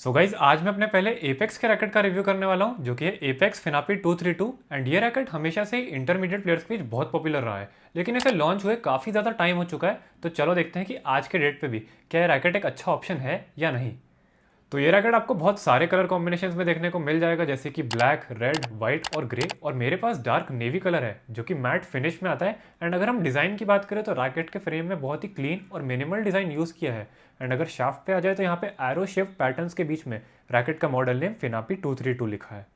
So guys आज मैं अपने पहले एपेक्स के रैकेट का रिव्यू करने वाला हूँ जो कि है एपेक्स फिनापी 232 एंड ये रैकेट हमेशा से ही इंटरमीडिएट प्लेयर्स के बीच बहुत पॉपुलर रहा है। लेकिन इसे लॉन्च हुए काफ़ी ज़्यादा टाइम हो चुका है, तो चलो देखते हैं कि आज के डेट पे भी क्या ये रैकेट एक अच्छा ऑप्शन है या नहीं। तो ये रैकेट आपको बहुत सारे कलर कॉम्बिनेशंस में देखने को मिल जाएगा, जैसे कि ब्लैक, रेड, वाइट और ग्रे। और मेरे पास डार्क नेवी कलर है जो कि मैट फिनिश में आता है। एंड अगर हम डिज़ाइन की बात करें तो रैकेट के फ्रेम में बहुत ही क्लीन और मिनिमल डिज़ाइन यूज़ किया है। एंड अगर शाफ्ट पे आ जाए तो यहाँ पे एरो शेप पैटर्न्स के बीच में रैकेट का मॉडल नेम फिनापी 232 लिखा है।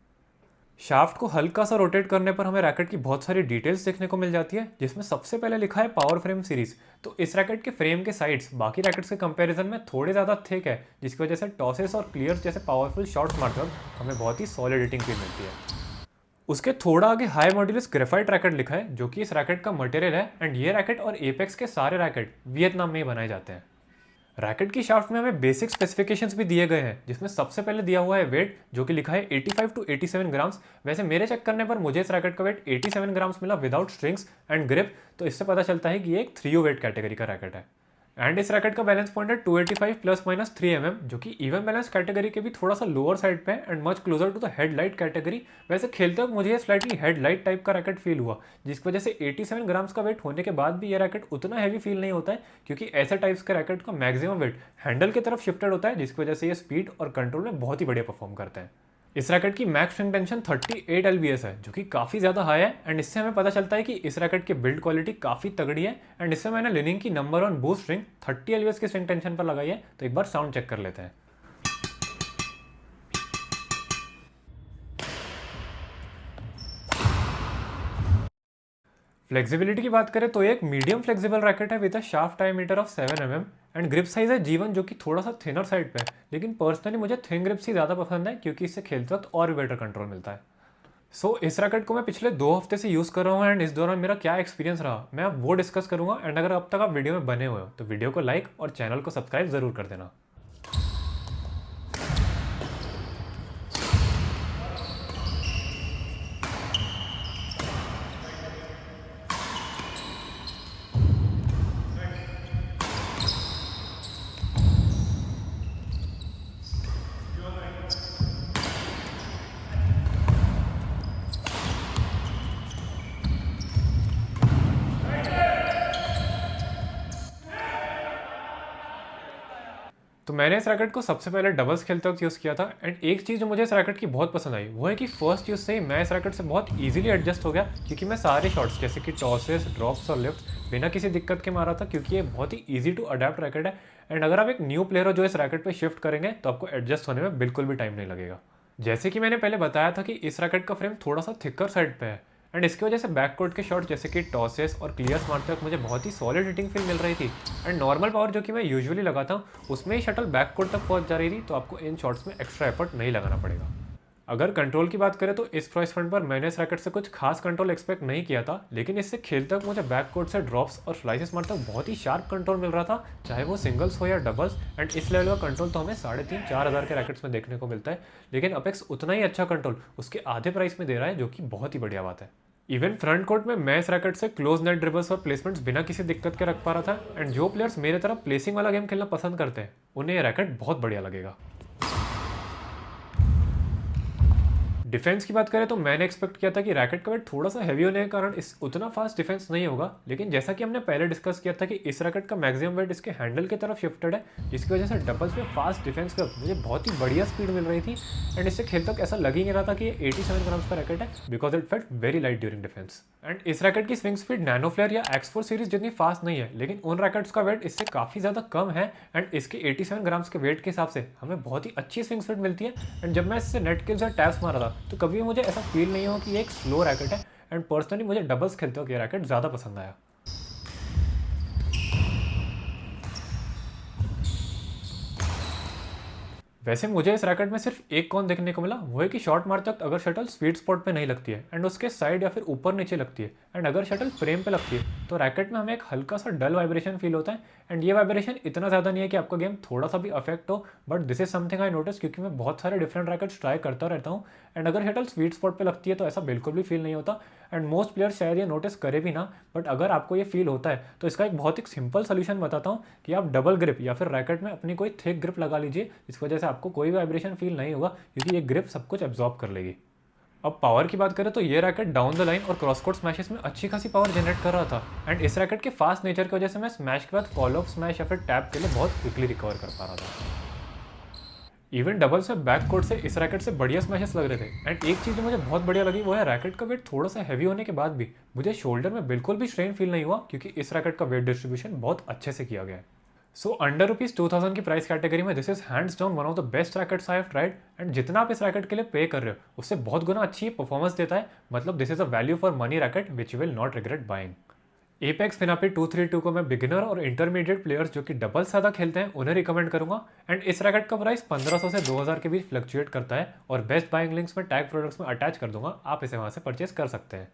शाफ्ट को हल्का सा रोटेट करने पर हमें रैकेट की बहुत सारी डिटेल्स देखने को मिल जाती है, जिसमें सबसे पहले लिखा है पावर फ्रेम सीरीज। तो इस रैकेट के फ्रेम के साइड्स बाकी रैकेट्स के कंपैरिजन में थोड़े ज़्यादा थिक है, जिसकी वजह से टॉसेस और क्लियर्स जैसे पावरफुल शॉट्स मारते वक्त हमें बहुत ही सॉलिड हिटिंग फील मिलती है। उसके थोड़ा आगे हाई मॉड्यूलस ग्रेफाइट रैकेट लिखा है जो कि इस रैकेट का मटेरियल है। एंड ये रैकेट और एपेक्स के सारे रैकेट वियतनाम में ही बनाए जाते हैं। रैकेट की शाफ्ट में हमें बेसिक स्पेसिफिकेशंस भी दिए गए हैं, जिसमें सबसे पहले दिया हुआ है वेट जो कि लिखा है 85 टू 87 ग्राम्स। वैसे मेरे चेक करने पर मुझे इस रैकेट का वेट 87 ग्राम्स मिला विदाउट स्ट्रिंग्स एंड ग्रिप, तो इससे पता चलता है कि ये एक 3U वेट कैटेगरी का रैकेट है। एंड इस रैकेट का बैलेंस पॉइंट है 285 प्लस माइनस 3 mm, जो कि इवन बैलेंस कैटेगरी के भी थोड़ा सा लोअर साइड पे है and much closer to the headlight category. वैसे खेलते वक्त मुझे ये स्लाइटली हेडलाइट टाइप का रैकेट फील हुआ, जिसकी वजह से 87 ग्राम्स का वेट होने के बाद भी ये रैकेट उतना हैवी फील नहीं होता है, क्योंकि ऐसे टाइप्स के रैकेट का मैक्सिमम वेट हैंडल की तरफ शिफ्टेड होता है, जिसकी वजह से ये स्पीड और कंट्रोल में बहुत ही बढ़िया परफॉर्म करते हैं। इस रैकेट की मैक्स स्विंग टेंशन 38 LBS है, जो कि काफ़ी ज़्यादा हाई है। एंड इससे हमें पता चलता है कि इस रैकेट की बिल्ड क्वालिटी काफ़ी तगड़ी है। एंड इससे मैंने लिनिंग की नंबर 1 बूस्ट स्ट्रिंग 30 LBS की स्विंग टेंशन पर लगाई है, तो एक बार साउंड चेक कर लेते हैं। फ्लेक्सिबिलिटी की बात करें तो ये एक मीडियम फ्लेक्सिबल रैकेट है with a shaft diameter of 7 mm and grip size है G1 जो कि थोड़ा सा थिनर साइड पे है। लेकिन पर्सनली मुझे थिन ग्रिप ही ज़्यादा पसंद है, क्योंकि इससे खेलते वक्त और भी बेटर कंट्रोल मिलता है। इस रैकेट को मैं पिछले 2 हफ्ते से यूज़ कर रहा हूँ एंड इस दौरान मेरा क्या एक्सपीरियंस रहा मैं अब वो डिस्कस करूँगा। एंड अगर अब तक आप वीडियो में बने हुए हो तो वीडियो को लाइक और चैनल को सब्सक्राइब ज़रूर कर देना। तो मैंने इस रैकेट को सबसे पहले डबल्स खेलते वक्त यूज़ किया था। एंड एक चीज़ जो मुझे इस रैकेट की बहुत पसंद आई वो है कि फर्स्ट यूज़ से ही मैं इस रैकेट से बहुत इजीली एडजस्ट हो गया, क्योंकि मैं सारे शॉट्स जैसे कि टॉसेस, ड्रॉप्स और लिफ्ट बिना किसी दिक्कत के मारा था, क्योंकि ये बहुत ही ईजी टू अडेप्ट रैकेट है। एंड अगर आप एक न्यू प्लेयर हो जो इस रैकेट पर शिफ्ट करेंगे तो आपको एडजस्ट होने में बिल्कुल भी टाइम नहीं लगेगा। जैसे कि मैंने पहले बताया था कि इस रैकेट का फ्रेम थोड़ा सा थिकर साइड पे है, एंड इसकी वजह से बैककोर्ट के शॉट जैसे कि टॉसेस और क्लियर्स मारते वक्त मुझे बहुत ही सॉलिड हिटिंग फील मिल रही थी। एंड नॉर्मल पावर जो कि मैं यूजुअली लगाता हूँ उसमें ही शटल बैककोर्ट तक पहुँच जा रही थी, तो आपको इन शॉट्स में एक्स्ट्रा एफर्ट नहीं लगाना पड़ेगा। अगर कंट्रोल की बात करें तो इस प्राइस पॉइंट पर मैंने इस रैकेट से कुछ खास कंट्रोल एक्सपेक्ट नहीं किया था, लेकिन इससे खेलते वक्त मुझे बैक कोर्ट से ड्रॉप्स और स्लाइसेस मारते वक्त बहुत ही शार्प कंट्रोल मिल रहा था, चाहे वो सिंगल्स हो या डबल्स। एंड इस लेवल का कंट्रोल तो हमें 3,500-4 हज़ार के रैकेट्स में देखने को मिलता है, लेकिन अपेक्स उतना ही अच्छा कंट्रोल उसके आधे प्राइस में दे रहा है, जो कि बहुत ही बढ़िया बात है। इवन फ्रंट कोर्ट में मैं इस रैकेट से क्लोज नेट ड्रिबल्स और प्लेसमेंट्स बिना किसी दिक्कत के रख पा रहा था। एंड जो प्लेयर्स मेरे तरफ प्लेसिंग वाला गेम खेलना पसंद करते हैं उन्हें यह रैकेट बहुत बढ़िया लगेगा। डिफेंस की बात करें तो मैंने एक्सपेक्ट किया था कि रैकेट का वेट थोड़ा सा हैवी होने के कारण इस उतना फास्ट डिफेंस नहीं होगा, लेकिन जैसा कि हमने पहले डिस्कस किया था कि इस रैकेट का मैक्सिमम वेट इसके हैंडल की तरफ शिफ्टेड है, जिसकी वजह से डबल्स में फास्ट डिफेंस कर मुझे बहुत ही बढ़िया स्पीड मिल रही थी। एंड इससे खेलते वक्त ऐसा लग ही नहीं रहा था कि ये 87 ग्राम्स का रैकेट है, because it felt very light during defence. And इस रैकेट की स्विंग स्पीड नैनो फ्लेयर या X4 सीरीज जितनी फास्ट नहीं है, लेकिन उन रैकेट्स का वेट इससे काफ़ी ज़्यादा कम है। एंड इसके 87 ग्राम्स के वेट के हिसाब से हमें बहुत ही अच्छी स्विंग स्पीड मिलती है। एंड जब मैं इससे नेट किल्स या टैप्स मारा था तो कभी मुझे ऐसा फील नहीं हो कि ये एक स्लो रैकेट है। एंड पर्सनली मुझे डबल्स खेलते वक्त ये रैकेट ज़्यादा पसंद आया। वैसे मुझे इस रैकेट में सिर्फ एक कॉन देखने को मिला, वो है कि शॉट मारते वक्त अगर शटल स्वीट स्पॉट पे नहीं लगती है एंड उसके साइड या फिर ऊपर नीचे लगती है, एंड अगर शटल फ्रेम पे लगती है तो रैकेट में हमें एक हल्का सा डल वाइब्रेशन फील होता है। एंड ये वाइब्रेशन इतना ज़्यादा नहीं है कि आपका गेम थोड़ा सा भी अफेक्ट हो, but this is something I notice क्योंकि मैं बहुत सारे डिफरेंट रैकेट्स ट्राई करता रहता हूँ। एंड अगर शटल स्वीट स्पॉट पे लगती है तो ऐसा बिल्कुल भी फील नहीं होता। एंड मोस्ट प्लेयर्स शायद ये नोटिस करे भी ना, बट अगर आपको ये फील होता है तो इसका एक बहुत ही सिंपल सोल्यूशन बताता हूँ कि आप डबल ग्रिप या फिर रैकेट में अपनी कोई थिक ग्रिप लगा लीजिए, जिसकी वजह से आपको कोई वाइब्रेशन फील नहीं होगा क्योंकि ये ग्रिप सब कुछ एब्जॉर्ब कर लेगी। अब पावर की बात करें तो ये रैकेट डाउन द लाइन और क्रॉस कोर्ट स्मैशेस में अच्छी खासी पावर जनरेट कर रहा था। एंड इस रैकेट के फास्ट नेचर की वजह से मैं स्मैश के बाद फॉलो अप स्मैश या फिर टैप के लिए बहुत क्विकली रिकवर कर पा रहा था। इवन डबल्स में बैक कोर्ट से इस रैकेट से बढ़िया स्मैशेस लग रहे थे। एंड एक चीज़ जो मुझे बहुत बढ़िया लगी वो है रैकेट का वेट थोड़ा सा हैवी होने के बाद भी मुझे शोल्डर में बिल्कुल भी स्ट्रेन फील नहीं हुआ क्योंकि इस रैकेट का वेट डिस्ट्रीब्यूशन बहुत अच्छे से किया गया है। सो अंडर ₹2000 की प्राइस कैटेगरी में this is hands down one of the best rackets I have tried. And जितना आप इस रैकेट के लिए पे कर रहे हो उससे बहुत गुना अच्छी परफॉर्मेंस देता है। मतलब this is a value for money racket which you will not regret buying. Apacs Finapi 232 को मैं बिगिनर और इंटरमीडिएट प्लेयर्स जो कि डबल ज़्यादा खेलते हैं उन्हें रिकमेंड करूंगा। एंड इस रैकेट का प्राइस 1500 से 2000 के बीच फ्लक्चुएट करता है और बेस्ट बाइंग लिंक्स में टैग प्रोडक्ट्स में अटैच कर दूंगा, आप इसे वहां से परचेस कर सकते हैं।